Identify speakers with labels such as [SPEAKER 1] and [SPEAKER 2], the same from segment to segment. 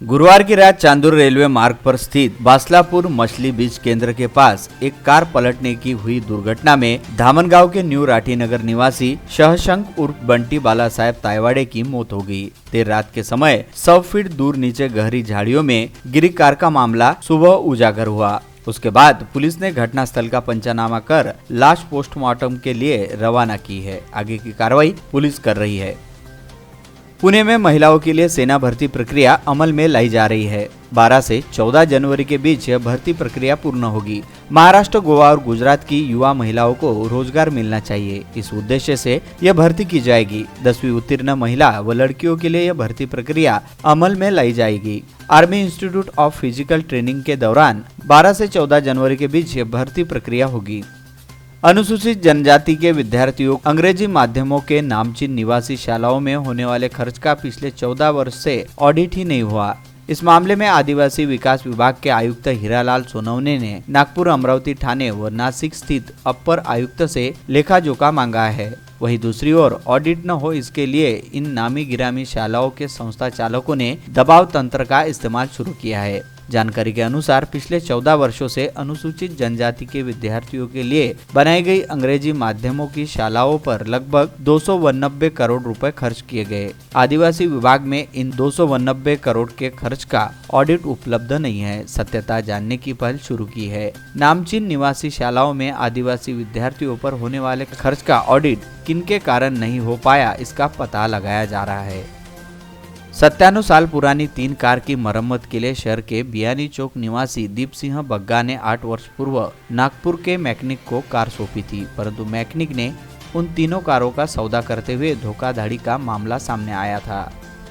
[SPEAKER 1] गुरुवार की रात चांदूर रेलवे मार्ग पर स्थित बासलापुर मछली बीज केंद्र के पास एक कार पलटने की हुई दुर्घटना में धामनगांव के न्यू राठीनगर निवासी शहशंक उर्फ बंटी बाला साहेब तायवाड़े की मौत हो गई। देर रात के समय 100 फीट दूर नीचे गहरी झाड़ियों में गिरी कार का मामला सुबह उजागर हुआ। उसके बाद पुलिस ने घटनास्थल का पंचनामा कर लाश पोस्टमार्टम के लिए रवाना की है। आगे की कार्रवाई पुलिस कर रही है। पुणे में महिलाओं के लिए सेना भर्ती प्रक्रिया अमल में लाई जा रही है। 12 से 14 जनवरी के बीच यह भर्ती प्रक्रिया पूर्ण होगी। महाराष्ट्र, गोवा और गुजरात की युवा महिलाओं को रोजगार मिलना चाहिए। इस उद्देश्य से यह भर्ती की जाएगी। 10वीं उत्तीर्ण महिला व लड़कियों के लिए यह भर्ती प्रक्रिया अमल में लाई जाएगी। Army institute of physical training के दौरान 12 से 14 जनवरी के बीच यह भर्ती प्रक्रिया होगी। अनुसूचित जनजाति के विद्यार्थियों अंग्रेजी माध्यमों के नामचीन निवासी शालाओं में होने वाले खर्च का पिछले 14 वर्ष से ऑडिट ही नहीं हुआ। इस मामले में आदिवासी विकास विभाग के आयुक्त हीरालाल सोनवने ने नागपुर, अमरावती, ठाणे व नासिक स्थित अपर आयुक्त से लेखा जोखा मांगा है। वहीं दूसरी ओर ऑडिट न हो, इसके लिए इन नामी गिरामी शालाओं के संस्था चालकों ने दबाव तंत्र का इस्तेमाल शुरू किया है। जानकारी के अनुसार पिछले 14 वर्षों से अनुसूचित जनजाति के विद्यार्थियों के लिए बनाई गई अंग्रेजी माध्यमों की शालाओं पर लगभग 289 करोड़ रुपए खर्च किए गए। आदिवासी विभाग में इन 289 करोड़ के खर्च का ऑडिट उपलब्ध नहीं है। सत्यता जानने की पहल शुरू की है। नामचीन निवासी शालाओं में आदिवासी विद्यार्थियों पर होने वाले खर्च का ऑडिट किनके कारण नहीं हो पाया, इसका पता लगाया जा रहा है। 97 साल पुरानी 3 कार की मरम्मत के लिए शहर के बियानी चौक निवासी दीप सिंह बग्गा ने 8 वर्ष पूर्व नागपुर के मैकेनिक को कार सौंपी थी, परंतु मैकेनिक ने उन तीनों कारों का सौदा करते हुए धोखाधड़ी का मामला सामने आया था।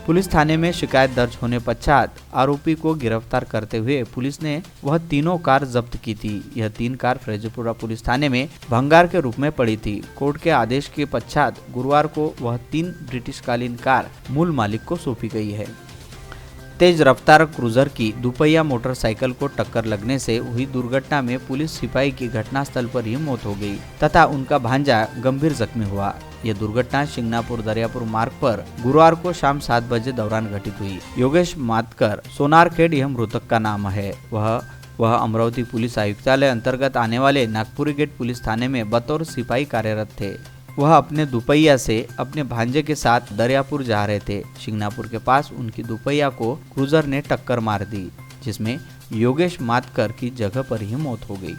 [SPEAKER 1] पुलिस थाने में शिकायत दर्ज होने पश्चात आरोपी को गिरफ्तार करते हुए पुलिस ने वह तीनों कार जब्त की थी। यह 3 कार फैजपुरा पुलिस थाने में भंगार के रूप में पड़ी थी। कोर्ट के आदेश के पश्चात गुरुवार को वह 3 ब्रिटिशकालीन कार मूल मालिक को सौंपी गई है। तेज रफ्तार क्रूजर की दुपहिया मोटरसाइकिल को टक्कर लगने से हुई दुर्घटना में पुलिस सिपाही की घटनास्थल पर ही मौत हो गई तथा उनका भांजा गंभीर जख्मी हुआ। यह दुर्घटना शिंगनापुर दरियापुर मार्ग पर गुरुवार को शाम 7 बजे दौरान घटित हुई। योगेश मातकर सोनारखेड़ यह मृतक का नाम है। वह अमरावती पुलिस आयुक्तालय अंतर्गत आने वाले नागपुरी गेट पुलिस थाने में बतौर सिपाही कार्यरत थे। वह अपने दुपहिया से अपने भांजे के साथ दरियापुर जा रहे थे। शिंगनापुर के पास उनकी दुपहिया को क्रूजर ने टक्कर मार दी, जिसमें योगेश मातकर की जगह पर ही मौत हो गई।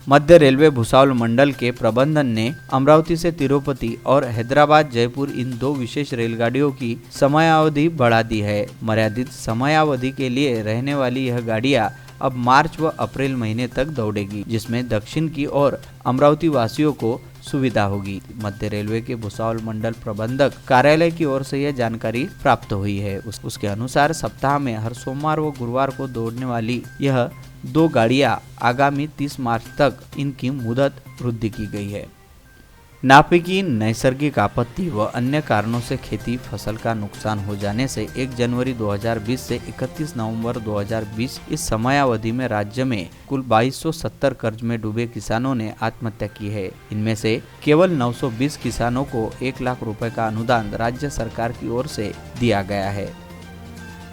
[SPEAKER 1] मध्य रेलवे भुसावल मंडल के प्रबंधन ने अमरावती से तिरुपति और हैदराबाद जयपुर इन 2 विशेष रेलगाड़ियों की समयावधि बढ़ा दी है। मर्यादित समयावधि के लिए रहने वाली यह गाड़ियां अब मार्च व अप्रैल महीने तक दौड़ेगी, जिसमें दक्षिण की ओर अमरावती वासियों को सुविधा होगी। मध्य रेलवे के भुसावल मंडल प्रबंधक कार्यालय की ओर से यह जानकारी प्राप्त हुई है। उसके अनुसार सप्ताह में हर सोमवार व गुरुवार को दौड़ने वाली यह 2 गाड़ियां आगामी 30 मार्च तक इनकी मुदत वृद्धि की गई है। नापिकी नैसर्गिक आपत्ति व अन्य कारणों से खेती फसल का नुकसान हो जाने से 1 जनवरी 2020 से 31 नवंबर 2020 इस समयावधि में राज्य में कुल 2270 कर्ज में डूबे किसानों ने आत्महत्या की है। इनमें से केवल 920 किसानों को 1 लाख रुपए का अनुदान राज्य सरकार की ओर से दिया गया है।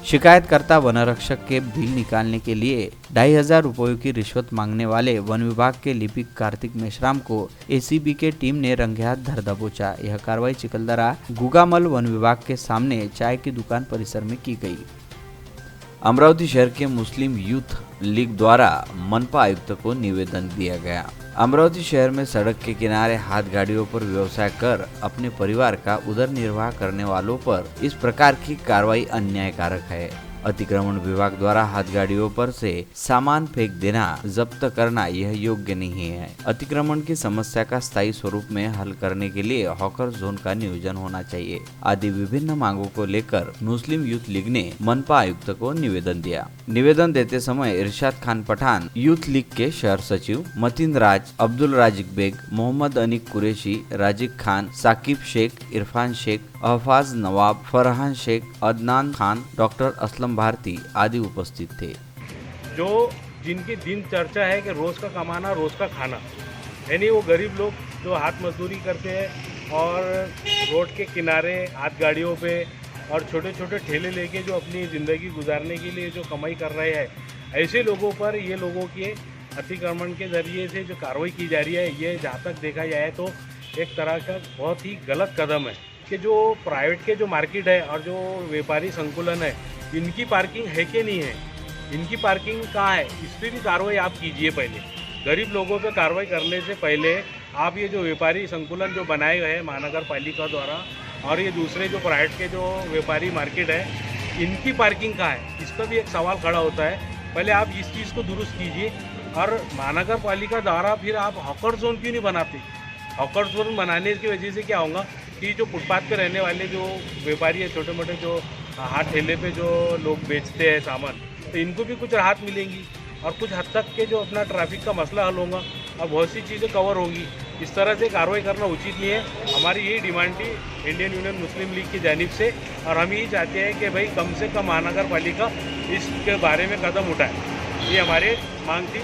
[SPEAKER 1] शिकायतकर्ता वनरक्षक के बिल निकालने के लिए 2500 रुपयों की रिश्वत मांगने वाले वन विभाग के लिपिक कार्तिक मेश्राम को एसीबी के टीम ने रंगे हाथ धर दबोचा। यह कार्रवाई चिकलदरा गुगामल वन विभाग के सामने चाय की दुकान परिसर में की गई। अमरावती शहर के मुस्लिम यूथ लीग द्वारा मनपा आयुक्त को निवेदन दिया गया। अमरावती शहर में सड़क के किनारे हाथ गाड़ियों पर व्यवसाय कर अपने परिवार का उदर निर्वाह करने वालों पर इस प्रकार की कार्रवाई अन्यायकारक है। अतिक्रमण विभाग द्वारा हाथ गाड़ियों पर से सामान फेंक देना, जब्त करना यह योग्य नहीं है। अतिक्रमण की समस्या का स्थायी स्वरूप में हल करने के लिए हॉकर जोन का नियोजन होना चाहिए आदि विभिन्न मांगों को लेकर मुस्लिम यूथ लीग ने मनपा आयुक्त को निवेदन दिया। निवेदन देते समय इरशाद खान पठान, यूथ लीग के शहर सचिव मतीन राज, अब्दुल राजिक बेग, मोहम्मद अनीक कुरैशी, राजिक खान, साकिब शेख, इरफान शेख, अहफाज नवाब, फरहान शेख, अदनान खान, डॉक्टर असलम भारती आदि उपस्थित थे।
[SPEAKER 2] जो जिनकी दिन चर्चा है कि रोज का कमाना रोज का खाना, यानी वो गरीब लोग जो हाथ मजदूरी करते हैं और रोड के किनारे हाथ गाड़ियों पे और छोटे छोटे ठेले लेके जो अपनी ज़िंदगी गुजारने के लिए जो कमाई कर रहे हैं, ऐसे लोगों पर ये लोगों के अतिक्रमण के ज़रिए से जो कार्रवाई की जा रही है, ये जहाँ तक देखा जाए तो एक तरह का बहुत ही गलत कदम है कि जो प्राइवेट के जो मार्केट है और जो व्यापारी संकुलन है, इनकी पार्किंग है कि नहीं है, इनकी पार्किंग कहाँ है, इस पर भी कार्रवाई आप कीजिए। पहले गरीब लोगों पे कार्रवाई करने से पहले आप ये जो व्यापारी संकुलन जो बनाए गए हैं महानगर पालिका द्वारा और ये दूसरे जो प्राइवेट के जो व्यापारी मार्केट है, इनकी पार्किंग कहाँ है, इस पर भी एक सवाल खड़ा होता है। पहले आप इस चीज़ को दुरुस्त कीजिए। और महानगर पालिका द्वारा फिर आप हॉकर जोन क्यों नहीं बनाते? हॉकर जोन बनाने की वजह से क्या होगा कि जो फुटपाथ पे रहने वाले जो व्यापारी है, छोटे मोटे जो हाथ ठेले पे जो लोग बेचते हैं सामान, तो इनको भी कुछ राहत मिलेंगी और कुछ हद तक के जो अपना ट्रैफिक का मसला हल होगा और बहुत सी चीज़ें कवर होंगी। इस तरह से कार्रवाई करना उचित नहीं है। हमारी यही डिमांड थी इंडियन यूनियन मुस्लिम लीग की जानिब से, और हम यही चाहते हैं कि भाई कम से कम महानगर पालिका इसके बारे में कदम उठाए। ये हमारे मांग थी।